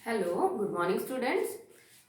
Hello, good morning students.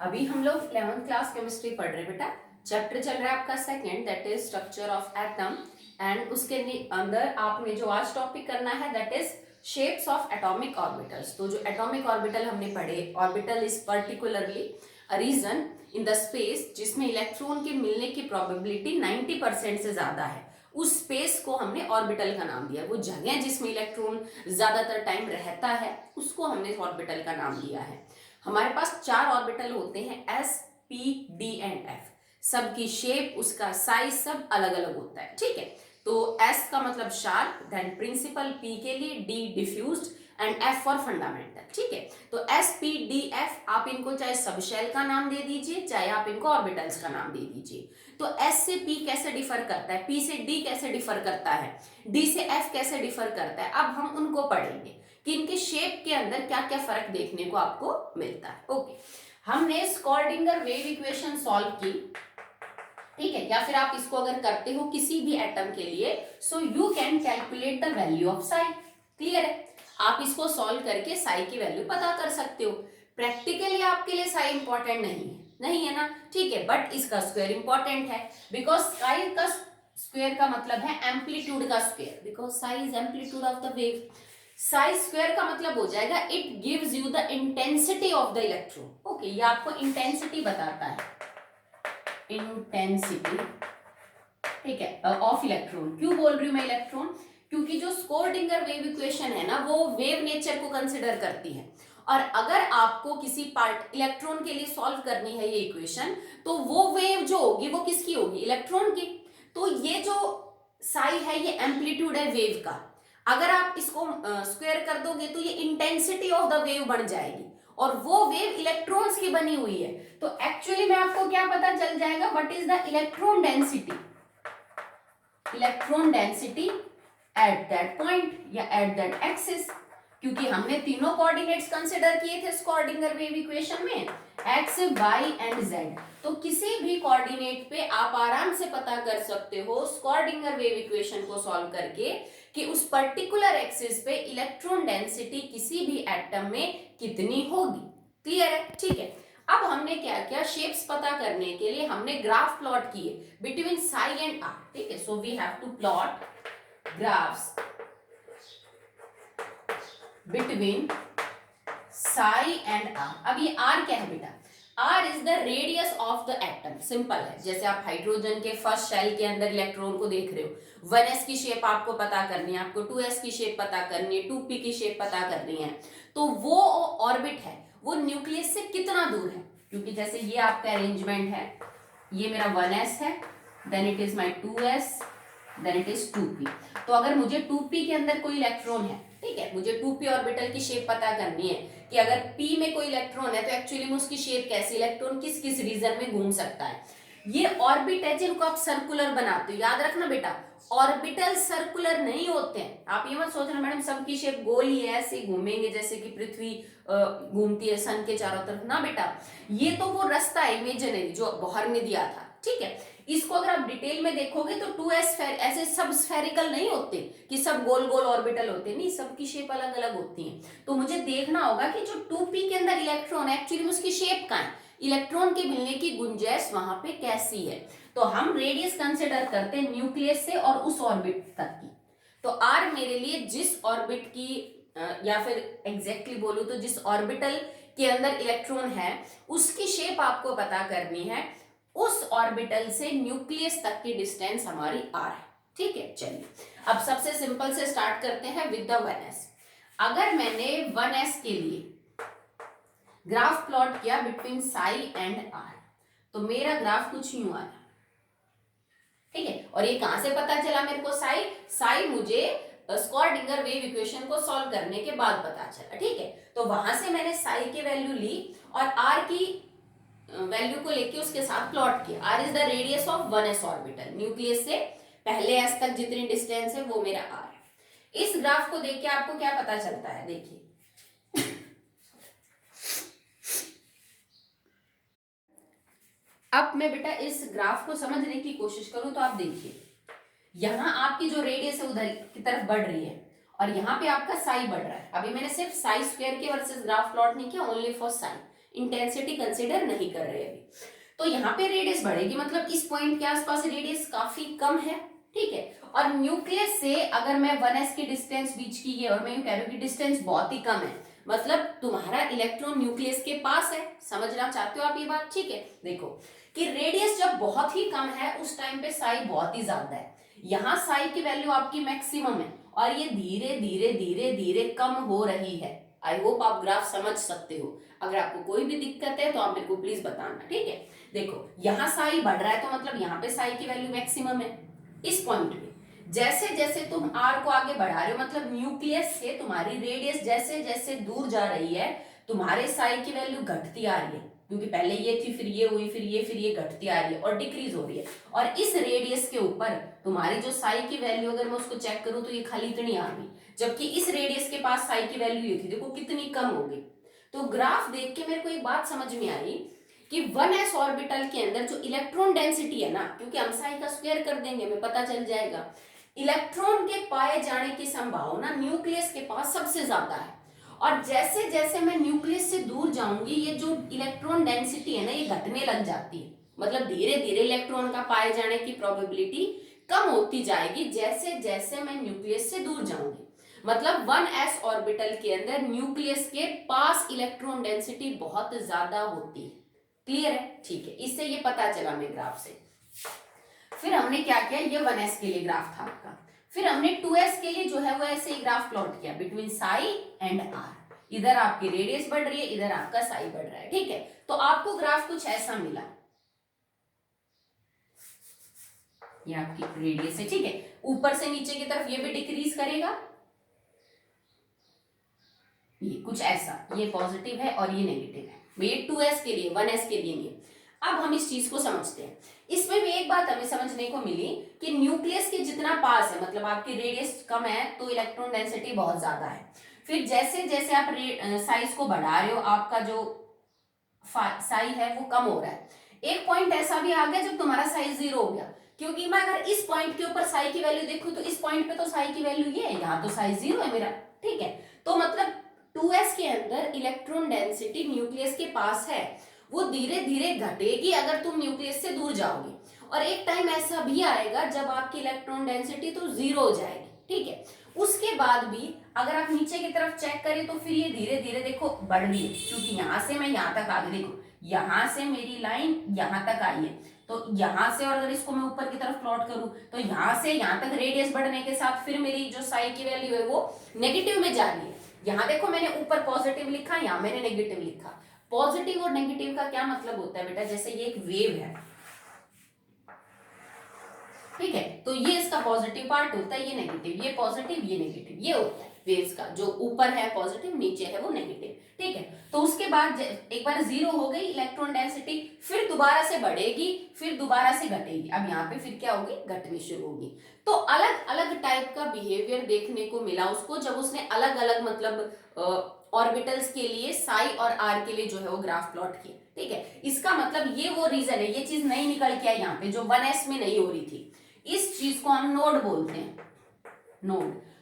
अभी हम लोग 11th क्लास केमिस्ट्री पढ़ रहे हैं बेटा। चैप्टर चल रहा है आपका second, that is structure of atom. And उसके अंदर आपने जो आज टॉपिक करना है that is shapes of atomic orbitals. तो जो एटॉमिक ऑर्बिटल हमने पढ़े, orbital is particularly a region in the space जिसमें इलेक्ट्रॉन के मिलने की प्रोबेबिलिटी 90% से ज्यादा है। उस स्पेस को हमने ऑर्बिटल का नाम दिया। वो जगह जिसमें इलेक्ट्रॉन ज्यादातर टाइम रहता है उसको हमने ऑर्बिटल का नाम दिया है। हमारे पास 4 ऑर्बिटल होते हैं, S, P, D and F. सबकी शेप, उसका साइज सब अलग अलग होता है, ठीक है। तो एस का मतलब शार्प, देन प्रिंसिपल, पी के लिए, D diffused and F for fundamental, ठीक है। तो एस, पी, डी, एफ आप इनको चाहे सब शेल का नाम दे दीजिए, चाहे आप इनको ऑर्बिटल्स का नाम दे दीजिए। तो एस से पी कैसे डिफर करता है, पी से डी कैसे डिफर करता है, डी से एफ कैसे डिफर करता है, अब हम उनको पढ़ेंगे कि इनके शेप के अंदर क्या क्या फर्क देखने को आपको मिलता है। ओके, हमने स्कॉर्डिंगर वेव इक्वेशन सॉल्व की, ठीक है। या फिर आप इसको अगर करते हो किसी भी एटम के लिए, so you can calculate the value of Sai. Clear है? आप इसको सॉल्व करके साई की वैल्यू पता कर सकते हो। प्रैक्टिकली आपके लिए साई इंपॉर्टेंट नहीं है ना, ठीक है। बट इसका स्क्वायर इंपॉर्टेंट है, बिकॉज साई का स्क्वायर का मतलब है एम्पलीट्यूड का square, because Sai is amplitude of the wave. Sai square का मतलब हो जाएगा it gives you the intensity of the electron. Okay, ये आपको इंटेंसिटी बताता है, इंटेंसिटी, ठीक है, ऑफ इलेक्ट्रॉन। क्यों बोल रही हूं मैं इलेक्ट्रॉन? क्योंकि जो स्कोरडिंगर वेव इक्वेशन है ना, वो वेव नेचर को कंसिडर करती है। और अगर आपको किसी पार्ट इलेक्ट्रॉन के लिए सॉल्व करनी है ये इक्वेशन, तो वो वेव जो होगी वो किसकी होगी? इलेक्ट्रॉन की। तो ये जो साई है ये एम्पलीट्यूड है वेव का। अगर आप इसको स्क्वायर कर दोगे तो ये इंटेंसिटी ऑफ द वेव बन जाएगी, और वो वेव इलेक्ट्रॉन्स की बनी हुई है। तो एक्चुअली में आपको क्या पता चल जाएगा, what is the electron density, electron density at that point या एट दैट एक्सिस। क्योंकि हमने तीनों कोऑर्डिनेट्स कंसीडर किए थे स्कॉर्डिंगर वेव इक्वेशन में, एक्स, वाई एंड जेड। तो किसी भी कोऑर्डिनेट पे आप आराम से पता कर सकते हो स्कॉर्डिंगर वेव इक्वेशन को सॉल्व करके कि उस पर्टिकुलर एक्सिस पे इलेक्ट्रॉन डेंसिटी किसी भी एटम में कितनी होगी। क्लियर है? ठीक है। अब हमने क्या किया, शेप्स पता करने के लिए हमने ग्राफ प्लॉट किए बिटवीन साई एंड आर, ठीक है। So we have to plot graphs between psi and R. अब ये आर क्या है बेटा? R is the radius of the atom. Simple है, जैसे आप हाइड्रोजन के फर्स्ट शेल के अंदर इलेक्ट्रॉन को देख रहे हो, 1s की शेप आपको पता करनी है, आपको 2s की शेप पता करनी है, 2p की शेप पता करनी है। तो वो ऑर्बिट है, वो न्यूक्लियस से कितना दूर है। क्योंकि जैसे ये आपका अरेंजमेंट है, ये मेरा 1s है, then it is my 2s, then it is 2p। तो अगर मुझे 2p के अंदर कोई इलेक्ट्रॉन है, ठीक है, मुझे 2p ऑर्बिटल की शेप पता करनी है कि अगर p में कोई इलेक्ट्रॉन है तो एक्चुअली में उसकी शेप कैसी, इलेक्ट्रॉन किस किस रीजन में घूम सकता है। ये ऑर्बिट है जिनको आप सर्कुलर बनाते हो। याद रखना बेटा, ऑर्बिटल सर्कुलर नहीं होते हैं। आप ये मत सोचना मैडम सबकी शेप गोल ही है, ऐसे घूमेंगे जैसे कि पृथ्वी घूमती है सन के चारों तरफ। ना बेटा, ये तो वो रास्ता है इमेजिनरी जो बोहर ने दिया था, ठीक है। इसको अगर आप डिटेल में देखोगे तो 2s ऐसे सब स्फेरिकल नहीं होते कि सब गोल गोल ऑर्बिटल होते, नहीं, सबकी शेप अलग अलग होती है। तो मुझे देखना होगा कि जो 2p के अंदर इलेक्ट्रॉन है एक्चुअली उसकी शेप कहाँ है, इलेक्ट्रॉन के मिलने की गुंजाइश वहां पे कैसी है। तो हम रेडियस कंसिडर करते हैं न्यूक्लियस से और उस ऑर्बिट तक की। तो आर मेरे लिए जिस ऑर्बिट की या फिर एग्जैक्टली बोलूं तो जिस ऑर्बिटल के अंदर इलेक्ट्रॉन है उसकी शेप आपको पता करनी है। उस ऑर्बिटल से न्यूक्लियस तक की डिस्टेंस हमारी आर है, ठीक है। चलिए अब सबसे सिंपल से स्टार्ट करते हैं विद द 1s। अगर मैंने 1s के लिए ग्राफ प्लॉट किया बिटवीन साई एंड आर, तो मेरा ग्राफ कुछ यूं आया, ठीक है। और ये कहां से पता चला मेरे को? साई मुझे स्कॉर्डिंगर वेव इक्वेशन को सॉल्व करने के बाद पता चला, ठीक है। तो वहां से मैंने साई की वैल्यू ली और आर की वैल्यू को लेके उसके साथ प्लॉट किया। R is the radius of 1s orbital, nucleus से पहले s तक जितनी डिस्टेंस है वो मेरा आर है। इस ग्राफ को देख के आपको क्या पता चलता है, देखिए अब मैं बेटा इस ग्राफ को समझने की कोशिश करूं तो आप देखिए, यहां आपकी जो रेडियस है उधर की तरफ बढ़ रही है और यहाँ पे आपका साई बढ़ रहा है। अभी मैंने सिर्फ साई स्क्वायर के वर्सेस ग्राफ प्लॉट नहीं किया, only for Sai, intensity consider नहीं कर रहे अभी। तो यहाँ पे रेडियस बढ़ेगी, मतलब इस पॉइंट के आसपास रेडियस काफी कम है, ठीक है। और न्यूक्लियस से अगर मैं 1s की डिस्टेंस बीच की है और मैं यूं कह रही हूँ कि डिस्टेंस बहुत ही कम है, मतलब तुम्हारा इलेक्ट्रॉन न्यूक्लियस के पास है, समझना चाहते हो आप ये बात, ठीक है। देखो कि रेडियस जब बहुत ही कम है उस टाइम पे साई बहुत ही ज्यादा है, यहाँ साई की वैल्यू आपकी मैक्सिमम है और ये धीरे धीरे धीरे धीरे कम हो रही है। आई होप आप ग्राफ समझ सकते हो। अगर आपको कोई भी दिक्कत है तो आप मेरे को प्लीज बताना, ठीक है। देखो यहाँ साई बढ़ रहा है तो मतलब यहाँ पे साई की वैल्यू मैक्सिमम है इस पॉइंट पे। जैसे जैसे तुम आर को आगे बढ़ा रहे हो, मतलब न्यूक्लियस से तुम्हारी रेडियस जैसे जैसे दूर जा रही है, तुम्हारे साई की वैल्यू घटती आ रही है, क्योंकि पहले ये थी, फिर ये हुई, फिर ये घटती आ रही है और डिक्रीज हो रही है। और इस रेडियस के ऊपर तुम्हारी जो साई की वैल्यू, अगर मैं उसको चेक करूं तो ये खाली इतनी आ गई, जबकि इस रेडियस के पास साई की वैल्यू ये थी, देखो कितनी कम हो गई। तो ग्राफ देख के मेरे को एक बात समझ में आई कि 1s ऑर्बिटल के अंदर जो इलेक्ट्रॉन डेंसिटी है ना, क्योंकि हम साई का स्क्वायर कर देंगे, हमें पता चल जाएगा, इलेक्ट्रॉन के पाए जाने की संभावना न्यूक्लियस के पास सबसे ज्यादा है। और जैसे जैसे मैं न्यूक्लियस से दूर जाऊंगी, ये जो इलेक्ट्रॉन डेंसिटी है ना, ये घटने लग जाती है, मतलब धीरे धीरे इलेक्ट्रॉन का पाए जाने की प्रोबेबिलिटी कम होती जाएगी जैसे जैसे मैं न्यूक्लियस से दूर जाऊंगी। मतलब 1s ऑर्बिटल के अंदर न्यूक्लियस के पास इलेक्ट्रॉन डेंसिटी बहुत ज्यादा होती है। क्लियर है, ठीक है, इससे ये पता चला हमें ग्राफ से। फिर हमने क्या किया, ये 1s के लिए ग्राफ था आपका, फिर हमने 2s के लिए जो है वो ऐसे ही ग्राफ प्लॉट किया बिटवीन साई एंड आर। इधर आपकी रेडियस बढ़ रही है, इधर आपका साई बढ़ रहा है, ठीक है। तो आपको ग्राफ कुछ ऐसा मिला, ये आपकी रेडियस है, ठीक है। ऊपर से नीचे की तरफ ये भी डिक्रीज करेगा, ये कुछ ऐसा, ये पॉजिटिव है और ये नेगेटिव है, ये 2s के लिए, 1s के लिए नहीं। अब हम इस चीज को समझते हैं। इसमें भी एक बात हमें समझने को मिली कि न्यूक्लियस के जितना पास है, मतलब आपकी रेडियस कम है तो इलेक्ट्रॉन डेंसिटी बहुत ज्यादा है। फिर जैसे जैसे आप साइज को बढ़ा रहे हो, आपका जो साई है वो कम हो रहा है। एक पॉइंट ऐसा भी आ गया जब तुम्हारा साइज 0 हो गया, क्योंकि मैं अगर इस पॉइंट के ऊपर साई की वैल्यू देखूं तो इस पॉइंट पे तो साई की वैल्यू ये है, यहाँ तो साइज 0 है मेरा, ठीक है। तो मतलब 2s के अंदर इलेक्ट्रॉन डेंसिटी न्यूक्लियस के पास है, वो धीरे धीरे घटेगी अगर तुम न्यूक्लियस से दूर जाओगे, और एक टाइम ऐसा भी आएगा जब आपकी इलेक्ट्रॉन डेंसिटी तो 0 हो जाएगी, ठीक है। उसके बाद भी अगर आप नीचे की तरफ चेक करें तो फिर ये धीरे धीरे देखो बढ़ रही है, क्योंकि यहां से मैं यहां तक आ गई, देखो यहां से मेरी लाइन यहां तक आई है, तो यहां से, और अगर इसको मैं ऊपर की तरफ प्लॉट करूं तो यहां से यहां तक रेडियस बढ़ने के साथ फिर मेरी जो साई की वैल्यू है वो नेगेटिव में जा रही है। यहाँ देखो मैंने ऊपर पॉजिटिव लिखा, यहाँ मैंने नेगेटिव लिखा। पॉजिटिव और नेगेटिव का क्या मतलब होता है बेटा, जैसे ये एक वेव है, ठीक है, तो ये इसका पॉजिटिव पार्ट होता है, ये नेगेटिव, ये पॉजिटिव ये नेगेटिव, ये होता है वेव्स का, जो ऊपर है पॉजिटिव, नीचे है वो नेगेटिव, ठीक है। तो उसके बाद एक बार 0 हो गई इलेक्ट्रॉन डेंसिटी, फिर दोबारा से बढ़ेगी, फिर दोबारा से घटेगी, अब यहाँ पे फिर क्या होगी, घटनी शुरू होगी। तो अलग अलग टाइप का बिहेवियर देखने को मिला उसको, जब उसने अलग अलग मतलब ऑर्बिटल्स के लिए साई और आर के लिए जो है वो ग्राफ प्लॉट किए, ठीक है। इसका मतलब ये वो रीजन है, ये चीज नहीं निकल के आई यहाँ पे जो 1s में नहीं हो रही थी, इस चीज को हम नोड बोलते हैं।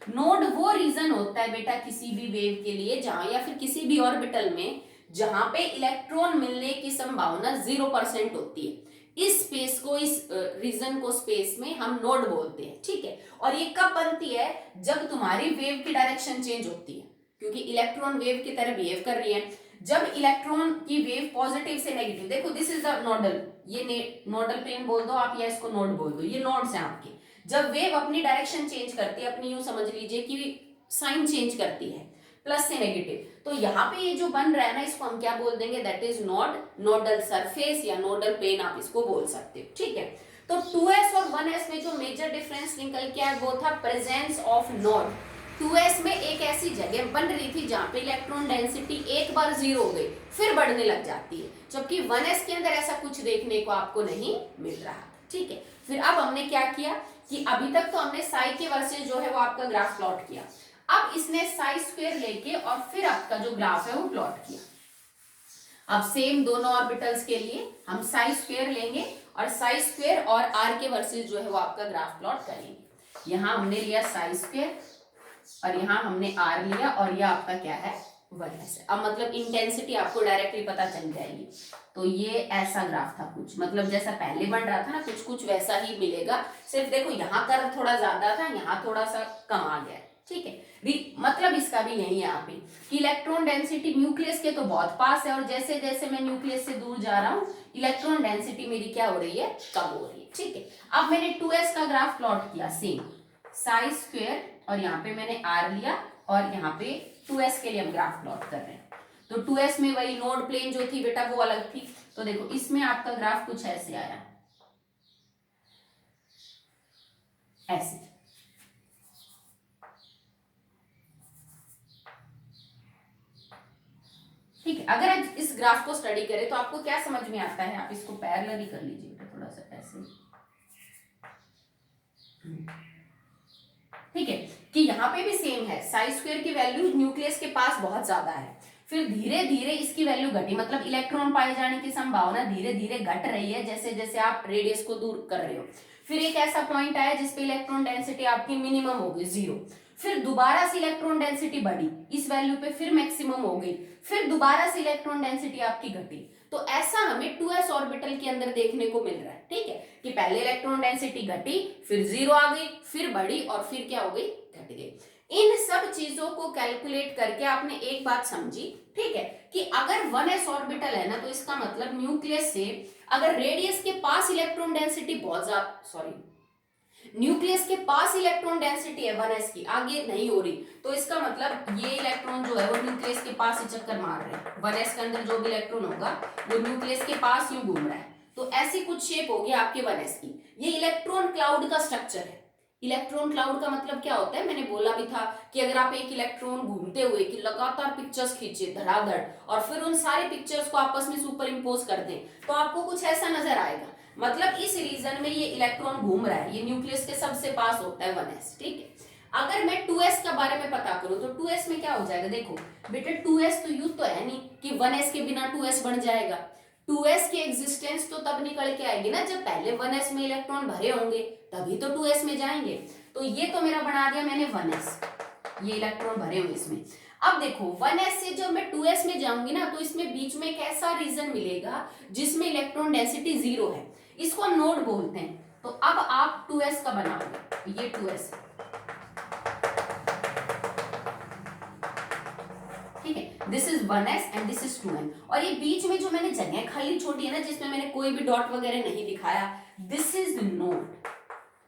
नोड वो रीजन होता है बेटा किसी भी वेव के लिए जहां, या फिर किसी भी ऑर्बिटल में जहां पे इलेक्ट्रॉन मिलने की संभावना 0% होती है। इस स्पेस को, इस रीजन को स्पेस में हम नोड बोलते हैं, ठीक है। और ये कब बनती है, जब तुम्हारी वेव की डायरेक्शन चेंज होती है, क्योंकि इलेक्ट्रॉन वेव की तरह बिहेव कर रही है। जब इलेक्ट्रॉन की वेव पॉजिटिव से नेगेटिव, देखो दिस इज द नोडल, ये नोडल प्लेन बोल दो आप या इसको नोड बोल दो, ये नोड्स हैं आपके। जब वेव अपनी डायरेक्शन चेंज करती है, अपनी यूं समझ लीजिए कि साइन चेंज करती है प्लस से नेगेटिव, तो यहाँ पे ये जो बन रहा है ना, इसको हम क्या बोल देंगे, दैट इज नोडल सरफेस या नोडल प्लेन आप इसको बोल सकते हो, ठीक है। तो 2s और 1s में जो मेजर डिफरेंस निकल के आया वो था प्रेजेंस ऑफ नोड। 2s में एक ऐसी जगह बन रही थी जहां पे इलेक्ट्रॉन डेंसिटी एक बार 0 हो गई फिर बढ़ने लग जाती है, जबकि 1s के अंदर ऐसा कुछ देखने को आपको नहीं मिल रहा, ठीक है। फिर अब हमने क्या किया कि अभी तक तो हमने साई के वर्सेस जो है वो आपका ग्राफ प्लॉट किया, अब इसने साई स्क्वायर लेके और फिर आपका जो ग्राफ है वो प्लॉट किया। अब सेम दोनों ऑर्बिटल्स के लिए हम साई स्क्वायर लेंगे और साई स्क्वायर और आर के वर्सेस जो है वो आपका ग्राफ प्लॉट करेंगे। यहां हमने लिया साई स्क्वायर और यहाँ हमने आर लिया और यह आपका क्या है 1s है। अब मतलब इंटेंसिटी आपको डायरेक्टली पता चल जाएगी। तो ये ऐसा ग्राफ था कुछ, मतलब जैसा पहले बन रहा था ना कुछ कुछ वैसा ही मिलेगा, सिर्फ देखो यहाँ कर्व थोड़ा ज्यादा था, यहाँ थोड़ा सा कम आ गया, ठीक है। मतलब इसका भी यही है यहाँ पे कि इलेक्ट्रॉन डेंसिटी न्यूक्लियस के तो बहुत पास है, और जैसे जैसे मैं न्यूक्लियस से दूर जा रहा हूँ इलेक्ट्रॉन डेंसिटी मेरी क्या हो रही है, कम हो रही है, ठीक है। अब मैंने 2s का ग्राफ प्लॉट किया सेम साई स्क्वायर, और यहाँ पे मैंने r लिया और यहाँ पे 2s के लिए हम ग्राफ प्लॉट कर रहे हैं। तो 2s में वही नोड प्लेन जो थी बेटा वो अलग थी, तो देखो इसमें आपका ग्राफ कुछ ऐसे आया, ऐसे, ठीक है। अगर आप इस ग्राफ को स्टडी करें तो आपको क्या समझ में आता है, आप इसको पैरेलल ही कर लीजिए थोड़ा सा ऐसे, ठीक है, कि यहाँ पे भी सेम है, साई स्क्वायर की वैल्यू न्यूक्लियस के पास बहुत ज्यादा है, फिर धीरे धीरे इसकी वैल्यू घटी, मतलब इलेक्ट्रॉन पाए जाने की संभावना धीरे धीरे घट रही है जैसे जैसे आप रेडियस को दूर कर रहे हो। फिर एक ऐसा पॉइंट आया जिसपे इलेक्ट्रॉन डेंसिटी आपकी मिनिमम हो गई 0, फिर दोबारा से इलेक्ट्रॉन डेंसिटी बढ़ी इस वैल्यू पे, फिर मैक्सिमम हो गई, फिर दोबारा से इलेक्ट्रॉन डेंसिटी आपकी घटी। तो ऐसा हमें 2s ऑर्बिटल के अंदर देखने को मिल रहा है, ठीक है, कि पहले इलेक्ट्रॉन डेंसिटी घटी, फिर 0 आ गई, फिर बढ़ी और फिर क्या हो गई, घट गई। इन सब चीजों को कैलकुलेट करके आपने एक बात समझी, ठीक है, कि अगर 1s ऑर्बिटल है ना तो इसका मतलब न्यूक्लियस से अगर रेडियस के पास इलेक्ट्रॉन डेंसिटी बहुत ज्यादा, सॉरी न्यूक्लियस के पास इलेक्ट्रॉन डेंसिटी है 1s की, आगे नहीं हो रही, तो इसका मतलब ये इलेक्ट्रॉन जो है वो न्यूक्लियस के पास ही चक्कर मार रहे हैं, 1s के अंदर जो भी इलेक्ट्रॉन होगा वो न्यूक्लियस के पास यूं घूम रहा है। तो ऐसी कुछ शेप होगी आपके 1s की। ये इलेक्ट्रॉन क्लाउड का स्ट्रक्चर है। इलेक्ट्रॉन क्लाउड का मतलब क्या होता है, मैंने बोला भी था कि अगर आप एक इलेक्ट्रॉन घूमते हुए कि लगातार पिक्चर्स खींचे धड़ाधड़ और फिर उन सारे पिक्चर्स को आपस में सुपर इम्पोज कर दें तो आपको कुछ ऐसा नजर आएगा। मतलब इस रीजन में ये इलेक्ट्रॉन घूम रहा है, ये न्यूक्लियस के सबसे पास होता है 1s, ठीक है। अगर मैं 2s के बारे में पता करूं तो 2s में क्या हो जाएगा, देखो बेटे 2s तो यूं तो है नहीं कि 1s के बिना 2s बन जाएगा। 2s की एग्जिस्टेंस तो तब निकल के आएगी ना जब पहले 1s में इलेक्ट्रॉन भरे होंगे, तभी तो 2s में जाएंगे। तो ये तो मेरा बना दिया मैंने 1s, ये इलेक्ट्रॉन भरे हुए इसमें। अब देखो 1s से जब मैं 2s में जाऊंगी ना तो इसमें बीच में एक ऐसा रीजन मिलेगा जिसमें इलेक्ट्रॉन डेंसिटी 0 है, इसको हम नोड बोलते हैं। तो अब आप 2s का बनाओगे, ये 2s, ठीक है, this is 1s and this is 2n, और ये बीच में जो मैंने जगह खाली छोड़ी है ना जिसमें मैंने कोई भी डॉट वगैरह नहीं दिखाया, दिस इज नोड,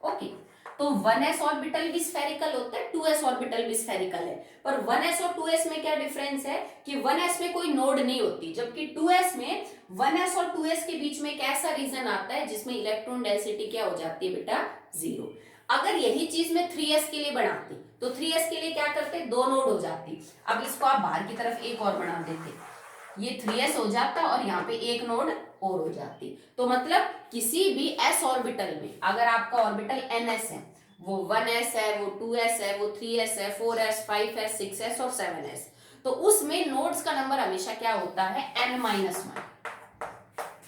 ओके। तो 1s ऑर्बिटल भी स्फेरिकल होता है, 2s ऑर्बिटल भी स्फेरिकल है, पर 1s और 2s में क्या डिफरेंस है कि 1s में कोई नोड नहीं होती, जबकि 2s में 1s और 2s के बीच में एक ऐसा रीजन आता है जिसमें इलेक्ट्रॉन डेंसिटी क्या हो जाती है बेटा 0। अगर यही चीज मैं 3s के लिए बनाती तो 3s के लिए क्या करते, 2 नोड हो जाती। अब इसको आप बाहर की तरफ एक और बना देते, ये 3s हो जाता और यहाँ पे एक नोड और हो जाती। तो मतलब किसी भी s ऑर्बिटल में अगर आपका ऑर्बिटल ns है, वो 1s है, वो 2s है, वो 3s है, 4s, 5s, 6s और 7s, तो उसमें नोड्स का नंबर हमेशा क्या होता है n-1।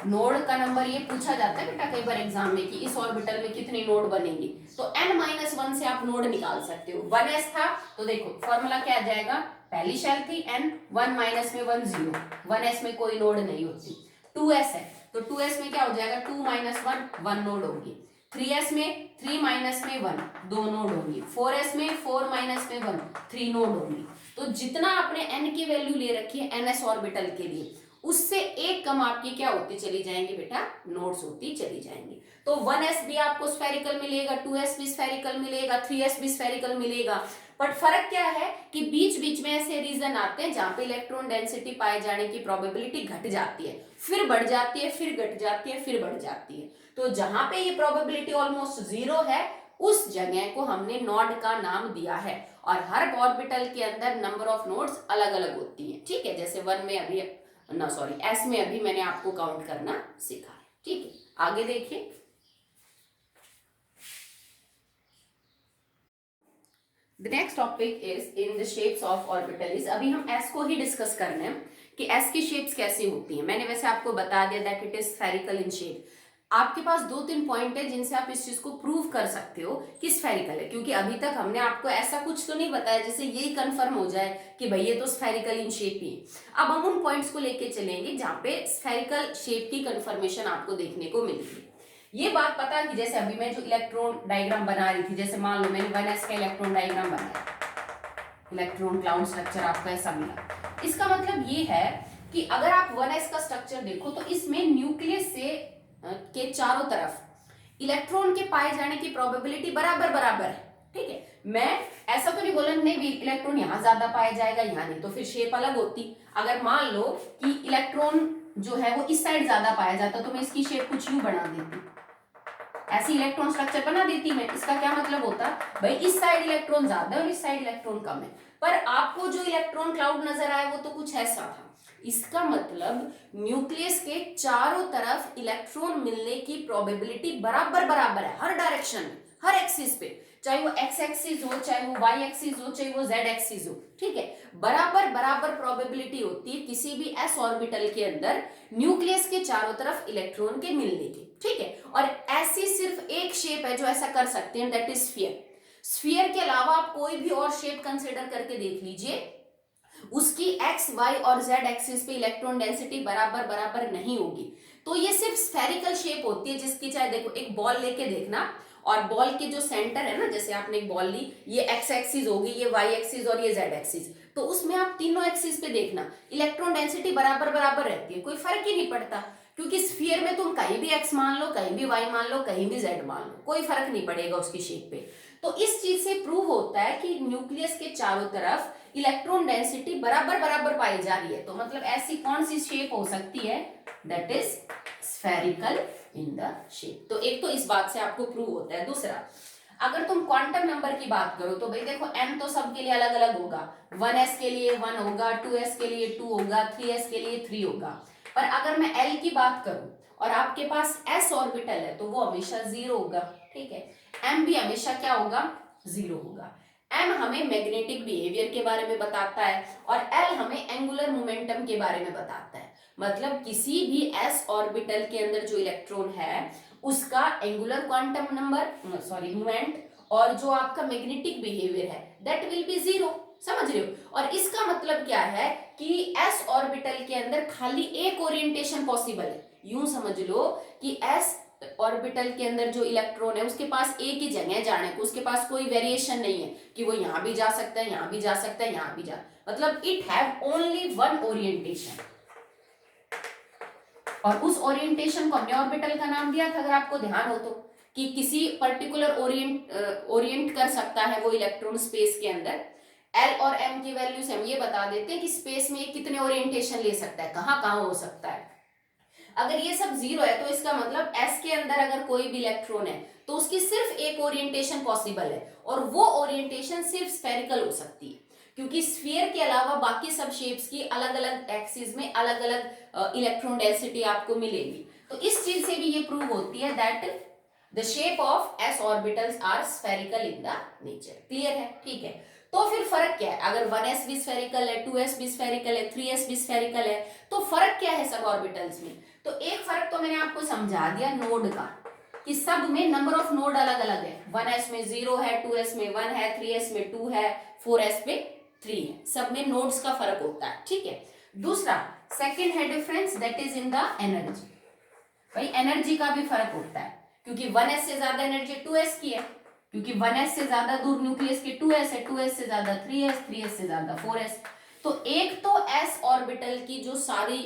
नोड का नंबर ये पूछा जाता है बेटा कई बार एग्जाम में कि इस ऑर्बिटल में कितनी नोड बनेंगी, तो n-1 से आप नोड निकाल सकते हो। 1s था तो देखो फॉर्मूला क्या आ जाएगा, पहली शेल थी n, 1 माइनस में 1 0, 1s में कोई नोड नहीं होती। 2s है तो 2s में क्या हो जाएगा, 2 माइनस 1, 1 नोड होगी। 3s में 3 माइनस में 1, 2 नोड होंगी। 4s में 4 माइनस में 1, 3 नोड होंगी। तो जितना आपने n की वैल्यू ले रखी है ns ऑर्बिटल के लिए, उससे एक कम आपकी क्या होती चली जाएंगी बेटा, नोड्स होती चली जाएंगी। तो 1s भी आपको स्फेरिकल मिलेगा, 2s भी स्फेरिकल मिलेगा, 3s भी स्फेरिकल मिलेगा, बट फर्क क्या है कि बीच बीच में ऐसे रीजन आते हैं जहां पे इलेक्ट्रॉन डेंसिटी पाए जाने की प्रोबेबिलिटी घट जाती है, फिर बढ़ जाती है, फिर घट जाती है, फिर बढ़ जाती है। तो जहां पे ये प्रोबेबिलिटी ऑलमोस्ट 0 है उस जगह को हमने नोड का नाम दिया है, और हर ऑर्बिटल के अंदर नंबर ऑफ नोड्स अलग अलग होती है, ठीक है। जैसे 1 में अभी ना सॉरी एस में अभी मैंने आपको काउंट करना सिखा है, ठीक है। आगे देखिए, the next topic is in the shapes of orbitals. अभी हम एस को ही डिस्कस करने हैं कि एस की शेप्स कैसी होती हैं। मैंने वैसे आपको बता दिया that it is spherical in shape. आपके पास 2-3 पॉइंट है जिनसे आप इस चीज को प्रूव कर सकते हो कि स्फेरिकल है, क्योंकि अभी तक हमने आपको ऐसा कुछ तो नहीं बताया जिससे यही कंफर्म हो जाए कि भाई ये तो स्फेरिकल इन शेप ही है। अब हम उन पॉइंट्स को लेके चलेंगे जहां पे स्फेरिकल शेप की कंफर्मेशन आपको देखने को मिलेगी। ये बात पता कि जैसे अभी मैं जो इलेक्ट्रॉन डायग्राम बना रही थी, जैसे मान लो मैंने 1s का इलेक्ट्रॉन डायग्राम बनाया, इलेक्ट्रॉन क्लाउड स्ट्रक्चर आपको ऐसा मिला। इसका मतलब ये है कि अगर आप 1s का स्ट्रक्चर देखो तो इसमें न्यूक्लियस से के चारों तरफ इलेक्ट्रॉन के पाए जाने की प्रोबेबिलिटी बराबर बराबर है, ठीक है। मैं ऐसा तो नहीं बोला नहीं भी इलेक्ट्रॉन यहां ज्यादा पाया जाएगा यहां नहीं, तो फिर शेप अलग होती। अगर मान लो कि इलेक्ट्रॉन जो है वो इस साइड ज्यादा पाया जाता तो मैं इसकी शेप कुछ यूं बना देती, ऐसी इलेक्ट्रॉन स्ट्रक्चर बना देती मैं। इसका क्या मतलब होता, भाई इस साइड इलेक्ट्रॉन ज्यादा है और इस साइड इलेक्ट्रॉन कम है, पर आपको जो इलेक्ट्रॉन क्लाउड नजर आया वो तो कुछ ऐसा था। इसका मतलब न्यूक्लियस के चारों तरफ इलेक्ट्रॉन मिलने की प्रोबेबिलिटी बराबर बराबर है, हर डायरेक्शन में, हर एक्सिस पे, चाहे वो एक्स एक्सिस हो, चाहे वो वाई एक्सिस हो, चाहे वो जेड एक्सिस हो, ठीक है। बराबर बराबर प्रोबेबिलिटी होती है किसी भी एस ऑर्बिटल के अंदर न्यूक्लियस के चारों तरफ इलेक्ट्रॉन के मिलने की, ठीक है। और ऐसी सिर्फ एक शेप है जो ऐसा कर सकते हैं, दैट इज स्फीयर। स्फीयर के अलावा आप कोई भी और शेप कंसिडर करके देख लीजिए, उसकी एक्स वाई और जेड एक्सिस पे इलेक्ट्रॉन डेंसिटी बराबर बराबर नहीं होगी। तो ये सिर्फ स्फेरिकल शेप होती है जिसकी, चाहे देखो एक बॉल लेके देखना, और बॉल के जो सेंटर है ना, जैसे आपने एक बॉल ली, ये एक्स एक्सिस होगी, ये वाई एक्सिस और ये जेड एक्सिस, तो उसमें आप तीनों एक्सिस पे देखना इलेक्ट्रॉन डेंसिटी बराबर बराबर रहती है, कोई फर्क ही नहीं पड़ता। क्योंकि स्फीयर में तुम कहीं भी एक्स मान लो, कहीं भी वाई मान लो, कहीं भी जेड मान लो, कोई फर्क नहीं पड़ेगा उसकी शेप पे। तो इस चीज से प्रूव होता है कि न्यूक्लियस के चारों तरफ इलेक्ट्रॉन डेंसिटी बराबर बराबर पाई जा रही है। तो मतलब ऐसी कौन सी शेप हो सकती है, that is spherical in the shape. तो एक तो इस बात से आपको प्रूव होता है। दूसरा, अगर तुम क्वांटम नंबर की बात करो तो भाई देखो n तो सबके लिए अलग अलग होगा, 1s के लिए 1 होगा, 2s के लिए 2 होगा, 3s के लिए 3 होगा। पर अगर मैं l की बात करूं और आपके पास s ऑर्बिटल है तो वो हमेशा 0 होगा, ठीक है। m भी हमेशा क्या होगा, 0 होगा। m हमें मैग्नेटिक बिहेवियर के बारे में बताता है और l हमें एंगुलर मोमेंटम के बारे में बताता है। मतलब किसी भी s ऑर्बिटल के अंदर जो इलेक्ट्रॉन है उसका angular quantum number sorry moment और जो आपका मैग्नेटिक बिहेवियर है दैट विल बी 0, समझ रहे हो। और इसका मतलब क्या है कि s ऑर्बिटल के अंदर खाली एक ओरिएंटेशन पॉसिबल है। यूं समझ लो कि s ऑर्बिटल के अंदर जो इलेक्ट्रॉन है उसके पास एक ही जगह जाने को, उसके पास कोई वेरिएशन नहीं है कि वो यहां भी जा सकता है, यहां भी जा सकता है, यहां भी जा, मतलब it have only one orientation. और उस ओरिएंटेशन को हमने ऑर्बिटल का नाम दिया था, अगर आपको ध्यान हो तो, कि किसी पर्टिकुलर ओरिएंट कर सकता है वो इलेक्ट्रॉन स्पेस के अंदर। एल और एम की वैल्यू से हम ये बता देते हैं कि स्पेस में कितने ओरिएंटेशन ले सकता है, कहां कहां हो सकता है। अगर ये सब 0 है तो इसका मतलब एस के अंदर अगर कोई भी इलेक्ट्रॉन है तो उसकी सिर्फ एक ओरिएंटेशन पॉसिबल है और वो ओरिएंटेशन सिर्फ स्फेरिकल हो सकती है, क्योंकि स्फीयर के अलावा बाकी सब शेप्स की अलग अलग एक्सिस में अलग अलग इलेक्ट्रॉन डेंसिटी आपको मिलेगी। तो इस चीज से भी ये प्रूव होती है that the shape of S orbitals are spherical in the nature. Clear है, ठीक है। तो फिर फर्क क्या है, अगर 1s भी स्फेरिकल है, 2s भी स्फेरिकल है, 3s भी स्फेरिकल है, तो फर्क क्या है सब ऑर्बिटल्स में। तो एक फर्क तो मैंने आपको समझा दिया नोड का, कि सब में नंबर ऑफ नोड अलग अलग है। 1s में 0 है, 2s में 1 है, 3s में 2 है, 4s में 3 है, सब में नोड्स का फर्क होता है, ठीक है। दूसरा सेकेंड है difference, that is in the energy. भाई एनर्जी का भी फर्क होता है, क्योंकि 1s से ज्यादा एनर्जी 2s की है, क्योंकि 1s से ज्यादा दूर न्यूक्लियस के 2s है, 2s से ज्यादा 3s, 3s से ज्यादा 4s। तो एक तो s ऑर्बिटल की जो सारी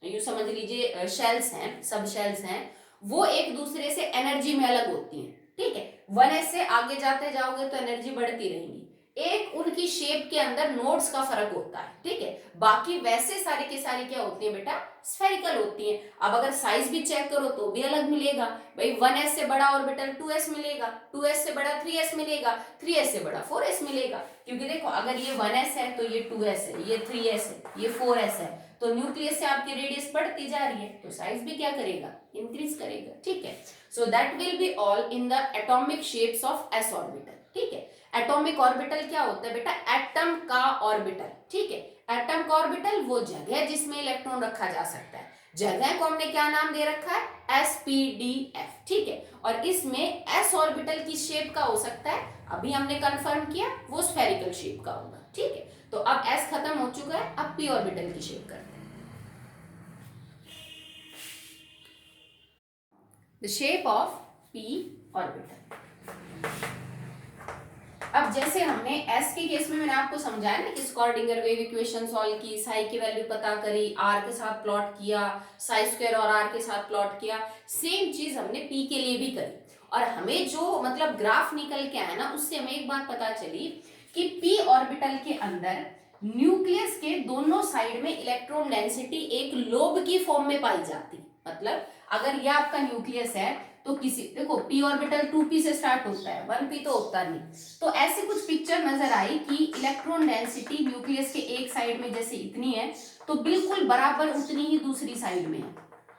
यू समझ लीजिए शेल्स हैं, सब शेल्स हैं, वो एक दूसरे से एनर्जी में अलग होती हैं, ठीक है। 1s से आगे जाते जाओगे तो एनर्जी बढ़ती रहेगी। एक उनकी शेप के अंदर नोड्स का फर्क होता है, ठीक है। बाकी वैसे सारे के सारे क्या होती है बेटा, स्फेरिकल होती है। अब अगर साइज भी चेक करो तो भी अलग मिलेगा। भाई 1s से बड़ा ऑर्बिटल 2s मिलेगा, 2s से बड़ा 3s मिलेगा, 3s से बड़ा 4s मिलेगा। क्योंकि देखो अगर ये 1s है तो ये 2s है, ये 3s है, ये 4s है, तो न्यूक्लियस से आपकी रेडियस बढ़ती जा रही है तो साइज भी क्या करेगा, इंक्रीज करेगा, ठीक है। So that will be all in the atomic shapes of s orbital, ठीक है। एटॉमिक ऑर्बिटल क्या होता है बेटा, एटम का ऑर्बिटल, ठीक है। एटम का ऑर्बिटल वो जगह है जिसमें इलेक्ट्रॉन रखा जा सकता है। जगह को हमने क्या नाम दे रखा है, sp-d-f, ठीक है। और इसमें s ऑर्बिटल की शेप का हो सकता है, अभी हमने कंफर्म किया वो स्फेरिकल शेप का होगा, ठीक है। तो अब s खत्म हो चुका है, अब p ऑर्बिटल की शेप करते हैं। The shape of p orbital. अब जैसे हमने s के केस में मैंने आपको समझाया ना कि स्क्रॉडिंगर वेव इक्वेशन सॉल्व की, साई की वैल्यू पता करी, r के साथ प्लॉट किया, साई स्क्वायर और r के साथ प्लॉट किया, सेम चीज हमने p के लिए भी करी। और हमें जो मतलब ग्राफ निकल के आया ना, उससे हमें एक बात पता चली कि p ऑर्बिटल के अंदर न्यूक्लियस के दोनों साइड में इलेक्ट्रॉन डेंसिटी एक लोब की फॉर्म में पाई जाती। मतलब अगर यह आपका न्यूक्लियस है तो किसी, देखो p ऑर्बिटल 2p से स्टार्ट होता है, 1p तो होता नहीं। तो ऐसी कुछ पिक्चर नजर आई कि इलेक्ट्रॉन डेंसिटी न्यूक्लियस के एक साइड में जैसे इतनी है, तो बिल्कुल बराबर उतनी ही दूसरी साइड में है।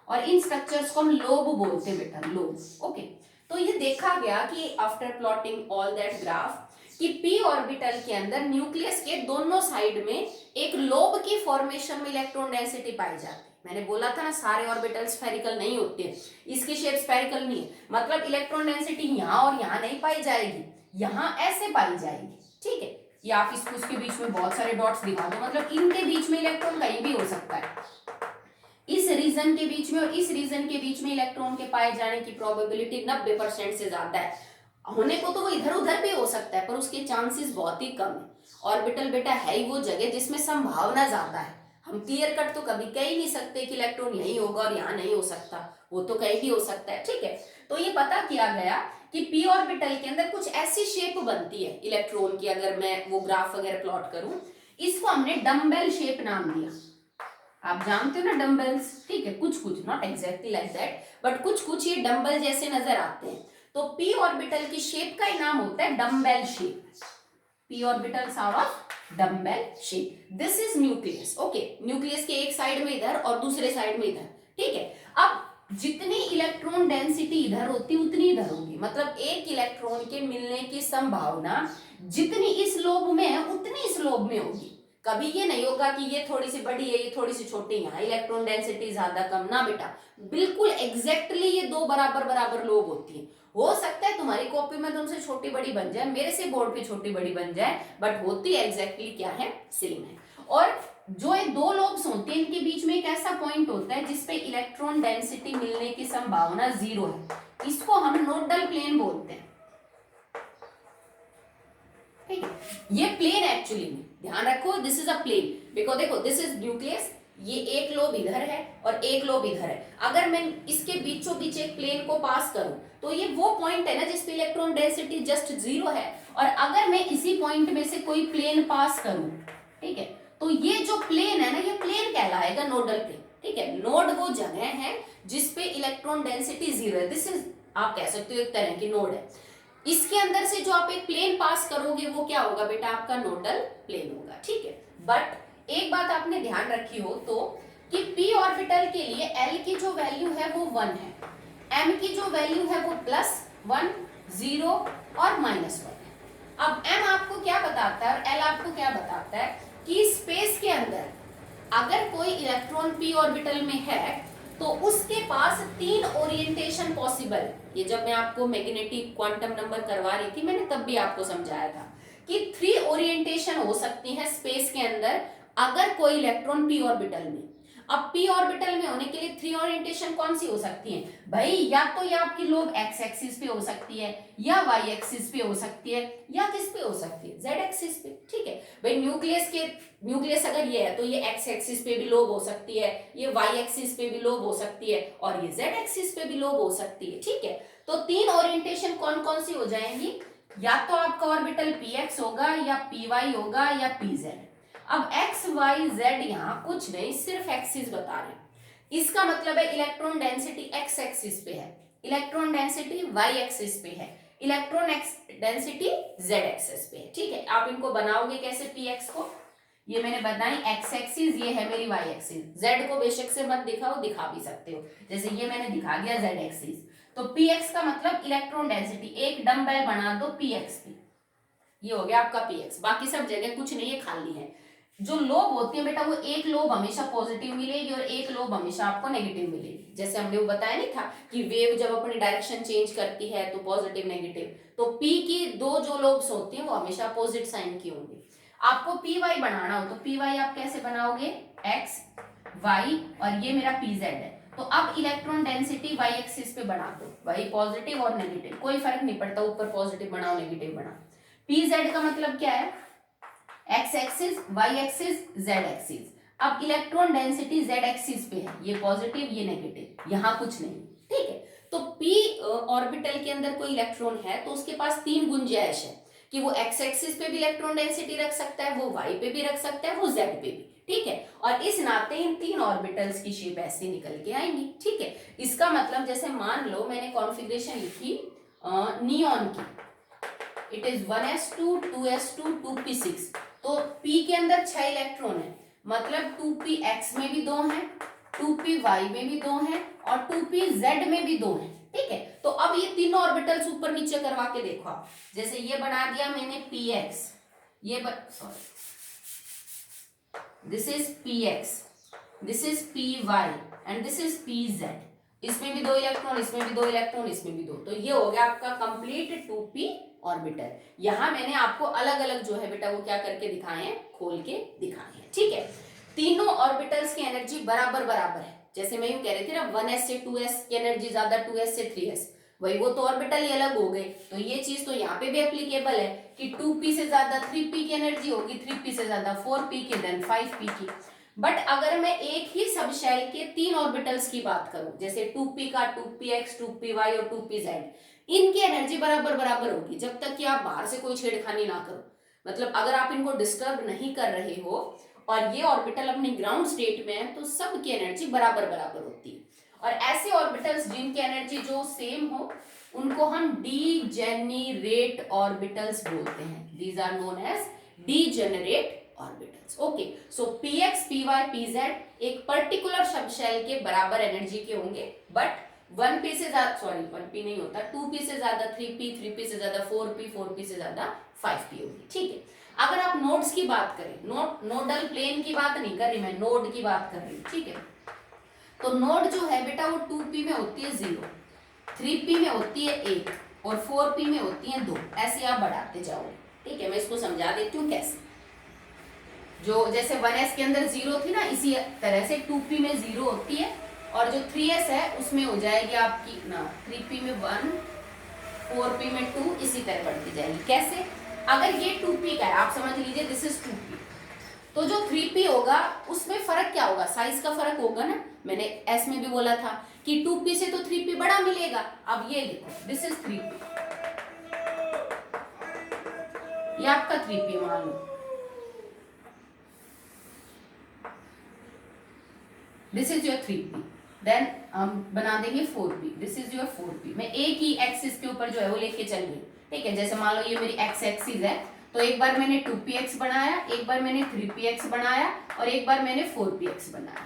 और इन स्ट्रक्चर्स को हम लोब बोलते हैं बेटा, लोब। ओके, तो ये देखा गया कि after plotting all that graph कि p ऑर्बिटल के अंदर न्यूक्लियस के दोनों साइड में एक लोब की फॉर्मेशन में इलेक्ट्रॉन डेंसिटी पाई जाती है। मैंने बोला था ना सारे ऑर्बिटल स्फेरिकल नहीं होते हैं, इसकी शेप स्फेरिकल नहीं है, मतलब इलेक्ट्रॉन डेंसिटी यहाँ और यहाँ नहीं पाई जाएगी, यहाँ ऐसे पाई जाएगी, ठीक है। या आप इसको उसके बीच में बहुत सारे डॉट्स दिखा दो, मतलब इनके बीच में इलेक्ट्रॉन कहीं भी हो सकता है। इस रीजन के बीच में और इस रीजन के बीच में इलेक्ट्रॉन के पाए जाने की प्रोबेबिलिटी 90% से ज्यादा है। होने को तो वो इधर उधर भी हो सकता है, पर उसके चांसेस बहुत ही कम है। ऑर्बिटल बेटा है ही वो जगह जिसमें संभावना ज्यादा है। हम क्लियर कट तो कभी कह ही नहीं सकते कि इलेक्ट्रॉन यही होगा और यहाँ नहीं हो सकता, वो तो कहीं भी हो सकता है, ठीक है। तो ये पता किया गया कि p ऑर्बिटल के अंदर कुछ ऐसी शेप बनती है इलेक्ट्रॉन की, अगर मैं वो ग्राफ वगैरह प्लॉट करूं, इसको हमने डम्बेल शेप नाम दिया। आप जानते हो ना डम्बल्स, ठीक है, कुछ कुछ, not exactly like that, but कुछ कुछ ये डम्बल जैसे नजर आते हैं। तो p ऑर्बिटल की शेप का ही नाम होता है dumbbell shape. p orbitals are of dumbbell shape. This is nucleus, okay. Nucleus के एक साइड में इधर और दूसरे साइड में इधर, ठीक है। अब जितनी इलेक्ट्रॉन डेंसिटी इधर होती उतनी इधर होगी, मतलब एक इलेक्ट्रॉन के मिलने की संभावना जितनी इस लोब में है उतनी इस लोब में होगी। कभी ये नहीं होगा कि ये थोड़ी सी बड़ी है ये थोड़ी सी छोटी, यहाँ इलेक्ट्रॉन डेंसिटी ज्यादा कम, ना बेटा, बिल्कुल एग्जैक्टली ये दो बराबर बराबर लोब होती है। हो सकता है तुम्हारी कॉपी में तुमसे छोटी बड़ी बन जाए, मेरे से बोर्ड पे छोटी बड़ी बन जाए, बट होती एग्जैक्टली क्या है, सेम है। और जो ये दो लोब्स होते हैं इनके बीच में एक ऐसा पॉइंट होता है जिसपे इलेक्ट्रॉन डेंसिटी मिलने की संभावना 0 है, इसको हम नोडल प्लेन बोलते हैं, ठीक है। ये प्लेन एक्चुअली में ध्यान रखो, this is a plane, because देखो दिस इज न्यूक्लियस, ये एक लोब इधर है और एक लोब इधर है। अगर मैं इसके बीचों बीच एक प्लेन को पास करूं तो ये वो पॉइंट है ना जिसपे इलेक्ट्रॉन डेंसिटी जस्ट 0 है, और अगर मैं इसी पॉइंट में से कोई प्लेन पास करूं, ठीक है, तो ये जो प्लेन है ना ये प्लेन कहलाएगा नोडल प्लेन, ठीक है। नोड वो जगह है जिसपे इलेक्ट्रॉन डेंसिटी 0 है, दिस इज आप कह सकते हो एक तरह की नोड है। इसके अंदर से जो आप एक प्लेन पास करोगे वो क्या होगा बेटा, आपका नोडल प्लेन होगा, ठीक है। बट एक बात आपने ध्यान रखी हो तो कि p ऑर्बिटल के लिए l की जो वैल्यू है वो 1 है, m की जो वैल्यू है वो +1, 0 और -1 है। अब m आपको क्या बताता है और l आपको क्या बताता है कि स्पेस के अंदर अगर कोई इलेक्ट्रॉन p ऑर्बिटल में है तो उसके पास 3 ओरिएंटेशन पॉसिबल है। ये जब मैं आपको मैग्नेटिक क्वांटम नंबर करवा रही थी मैंने तब भी आपको समझाया था कि 3 ओरिएंटेशन हो सकती है स्पेस के अंदर अगर कोई इलेक्ट्रॉन p ऑर्बिटल में। अब p ऑर्बिटल में होने के लिए 3 ओरिएंटेशन कौन सी हो सकती है भाई, या तो ये आपकी लोब x एक्सिस पे हो सकती है, या y एक्सिस पे हो सकती है, या किस पे हो सकती है, z एक्सिस पे, ठीक है भाई। न्यूक्लियस अगर ये है तो ये x एक्सिस पे भी लोब हो सकती है, ये y एक्सिस पे भी लोब हो सकती है, और ये z एक्सिस पे भी लोब हो सकती है, ठीक है। तो 3 ओरिएंटेशन कौन कौन सी हो जाएंगी, या तो आपका ऑर्बिटल px होगा, या py होगा, या pz। अब x y z यहाँ कुछ नहीं, सिर्फ एक्सिस बता रहे हैं। इसका मतलब है इलेक्ट्रॉन डेंसिटी x एक्सिस पे है, इलेक्ट्रॉन डेंसिटी y एक्सिस पे है, इलेक्ट्रॉन डेंसिटी z एक्सिस पे है, ठीक है। आप इनको बनाओगे कैसे px को, ये मैंने बताई x एक्सिस, ये है मेरी y एक्सिस, z को बेशक से मत दिखाओ, दिखा भी सकते हो, जैसे ये मैंने दिखा दिया z एक्सिस। तो px का मतलब इलेक्ट्रॉन डेंसिटी, एक डम्बेल बना दो px की, ये हो गया आपका px। बाकी सब जगह कुछ नहीं है, खाली है। जो लोब होती है बेटा, वो एक लोब हमेशा पॉजिटिव मिलेगी और एक लोब हमेशा आपको नेगेटिव मिलेगी। जैसे हमने वो बताया नहीं था कि वेव जब अपनी डायरेक्शन चेंज करती है तो पॉजिटिव नेगेटिव, तो पी की दो जो लोब्स होती हैं वो हमेशा अपोजिट साइन की होंगी। आपको पी वाई बनाना हो तो पी वाई आप कैसे बनाओगे, एक्स वाई और ये मेरा पी जेड है। तो अब इलेक्ट्रॉन डेंसिटी वाई एक्सिस पे बना दो, वही पॉजिटिव और नेगेटिव, कोई फर्क नहीं पड़ता ऊपर पॉजिटिव बनाओ नेगेटिव बनाओ। पी जेड का मतलब क्या है, X axis Y axis Z axis. अब इलेक्ट्रॉन डेंसिटी जेड एक्सिस पे है, ये पॉजिटिव ये नेगेटिव, यहां कुछ नहीं, ठीक है। तो पी ऑर्बिटल के अंदर कोई इलेक्ट्रॉन है तो उसके पास तीन गुंजाइश है कि वो एक्स एक्सिस पे भी इलेक्ट्रॉन डेंसिटी रख सकता है, वो वाई पे भी रख सकता है, वो जेड पे भी, ठीक है। और इस नाते इन तीन ऑर्बिटल्स की शेप ऐसे निकल के आएंगी, ठीक है। इसका मतलब जैसे मान लो मैंने कॉन्फ़िगरेशन लिखी नियॉन की, it is 1s2 2s2 2p6, तो p के अंदर 6 इलेक्ट्रॉन है, मतलब 2px में भी 2 हैं, 2py में भी 2 हैं और 2pz में भी 2 हैं, ठीक है। तो अब ये तीनों ऑर्बिटल्स ऊपर नीचे करवा के देखो आप, जैसे ये बना दिया मैंने px, ये sorry this is px, this is py and this is pz, इसमें भी 2 इलेक्ट्रॉन, इसमें भी 2 इलेक्ट्रॉन, इसमें भी 2, तो ये हो गया आपका कंप्लीट 2p ऑर्बिटल। यहां मैंने आपको अलग अलग जो है बेटा वो क्या करके दिखाए हैं, खोल के दिखाए हैं, ठीक है। तीनों ऑर्बिटल्स की एनर्जी बराबर बराबर है, जैसे मैं यूं कह रही थी ना 1s से 2s की एनर्जी ज्यादा, 2s से 3s, वही वो तो ऑर्बिटल ही अलग हो गए, तो ये चीज तो यहाँ पे भी एप्लीकेबल है कि 2p से ज्यादा 3p की एनर्जी होगी, 3p से ज्यादा 4p की, देन 5p की। बट अगर मैं एक ही सब शेल के तीन ऑर्बिटल्स की बात करूं, जैसे 2p का 2px 2py और 2pz, इनकी एनर्जी बराबर बराबर होगी जब तक कि आप बाहर से कोई छेड़खानी ना करो, मतलब अगर आप इनको डिस्टर्ब नहीं कर रहे हो और ये ऑर्बिटल अपनी ग्राउंड स्टेट में है तो सबकी एनर्जी बराबर बराबर होती है। और ऐसे ऑर्बिटल्स जिनकी एनर्जी जो सेम हो उनको हम डीजेनरेट ऑर्बिटल्स बोलते हैं, these are known as degenerate orbitals. Okay, so px py pz एक पर्टिकुलर सब शेल के बराबर एनर्जी के होंगे, बट 1p से ज्यादा, सॉरी 1p नहीं होता, 2p से ज्यादा 3p, 3p से ज्यादा 4p, 4p से ज्यादा 5p होगी, ठीक है। अगर आप नोड्स की बात करें, नोडल प्लेन की बात नहीं कर रही मैं, नोड की बात कर रही हूँ, ठीक है। तो नोड जो है बेटा वो 2p में होती है 0, 3p में होती है 1 और 4p में होती है 2, ऐसे आप बढ़ाते जाओगे, ठीक है। मैं इसको समझा देती हूँ कैसे। जो जैसे 1s के अंदर 0 थी ना, इसी तरह से 2p में 0 होती है और जो 3s है उसमें हो जाएगी आपकी ना 3p में 1, 4p में 2, इसी तरह बढ़ती जाएगी। कैसे, अगर ये 2p का है, आप समझ लीजिए दिस इज 2p, तो जो 3p होगा उसमें फर्क क्या होगा, साइज का फर्क होगा ना। मैंने s में भी बोला था कि 2p से तो 3p बड़ा मिलेगा। अब ये देखो दिस इज 3p, ये आपका 3p मान लो, दिस इज योर 3p, देन हम बना देंगे 4p, this is your 4p। मैं एक ही एक्सिस के ऊपर जो है वो लेके चल रही, ठीक है। जैसे मान लो ये मेरी x एक्सिस है, तो एक बार मैंने 2px बनाया, एक बार मैंने 3px बनाया और एक बार मैंने 4px बनाया,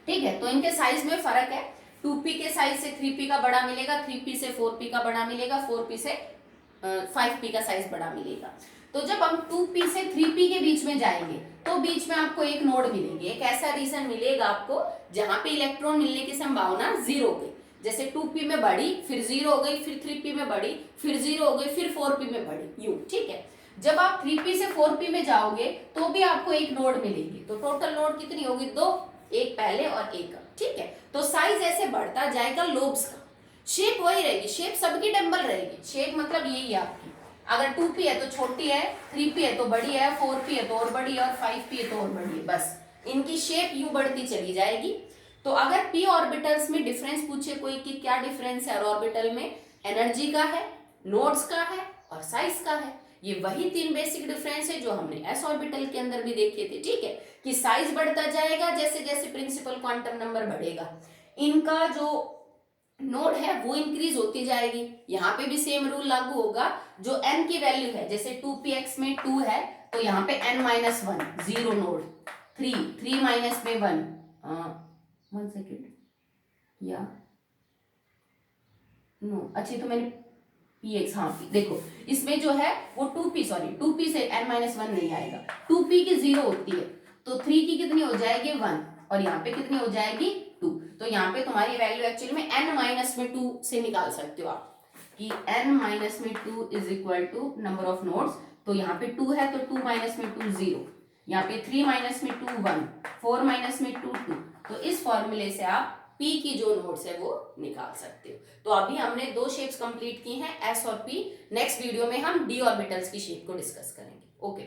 ठीक है। तो इनके साइज में फर्क है, 2p के साइज से 3p का बड़ा मिलेगा, 3p से 4p का बड़ा मिलेगा, 4p से 5p का साइज बड़ा मिलेगा। तो जब हम 2p से 3p के बीच में जाएंगे तो बीच में आपको एक नोड मिलेगी, एक ऐसा रीजन मिलेगा आपको जहां पे इलेक्ट्रॉन मिलने की संभावना 0 हो गई, जैसे 2p में बढ़ी फिर 0 हो गई, फिर 3p में बढ़ी फिर 0 हो गई, फिर 4p में बढ़ी, यूं, ठीक है। जब आप 3p से 4p में जाओगे तो भी आपको एक नोड मिलेगी, तो टोटल नोड कितनी होगी, 2, एक पहले और एक अब, ठीक है। तो साइज ऐसे बढ़ता जाएगा लोब्स का, शेप वही रहेगी, शेप सबकी डम्बल रहेगी, शेप मतलब यही है आपकी, अगर 2p है तो छोटी है, 3p है तो बड़ी है, 4p है तो और बड़ी है और 5p है तो और बड़ी है, बस इनकी शेप यूं बढ़ती चली जाएगी। तो अगर p ऑर्बिटल्स में डिफरेंस पूछे कोई कि क्या डिफरेंस है ऑर्बिटल में, एनर्जी का है, नोड्स का है और साइज का है, ये वही तीन बेसिक डिफरेंस है जो हमने s ऑर्बिटल के अंदर भी देखे थे, ठीक है। कि साइज बढ़ता जाएगा जैसे जैसे प्रिंसिपल क्वांटम नंबर बढ़ेगा, इनका जो नोड है वो इंक्रीज होती जाएगी। यहाँ पे भी सेम रूल लागू होगा, जो n की वैल्यू है, जैसे 2px में 2 है तो यहाँ पे n-1 0 नोड, 3 माइनस में 1, 1 सेकेंड या नो, अच्छी तो मैंने पी एक्स, हाँ पी, देखो इसमें जो है वो 2p, सॉरी 2p से n-1 नहीं आएगा, 2p की 0 होती है तो 3 की कितनी हो जाएगी 1, और यहाँ पे कितनी हो जाएगी 2। तो यहाँ पे तुम्हारी वैल्यू एक्चुअली में n-2 से निकाल सकते हो आप कि n-2 is equal to number of nodes. तो यहाँ पे 2 है तो 2 माइनस में 2 0, यहाँ पे 3 माइनस में 2 1, 4 माइनस में 2 2। तो इस फॉर्मूले से आप P की जो नोड्स है वो निकाल सकते हो। तो अभी हमने 2 शेप्स कंप्लीट की हैं, S और P। नेक्स्ट वीडियो में हम d ऑर्बिटल्स की शेप को डिस्कस करेंगे। ओके।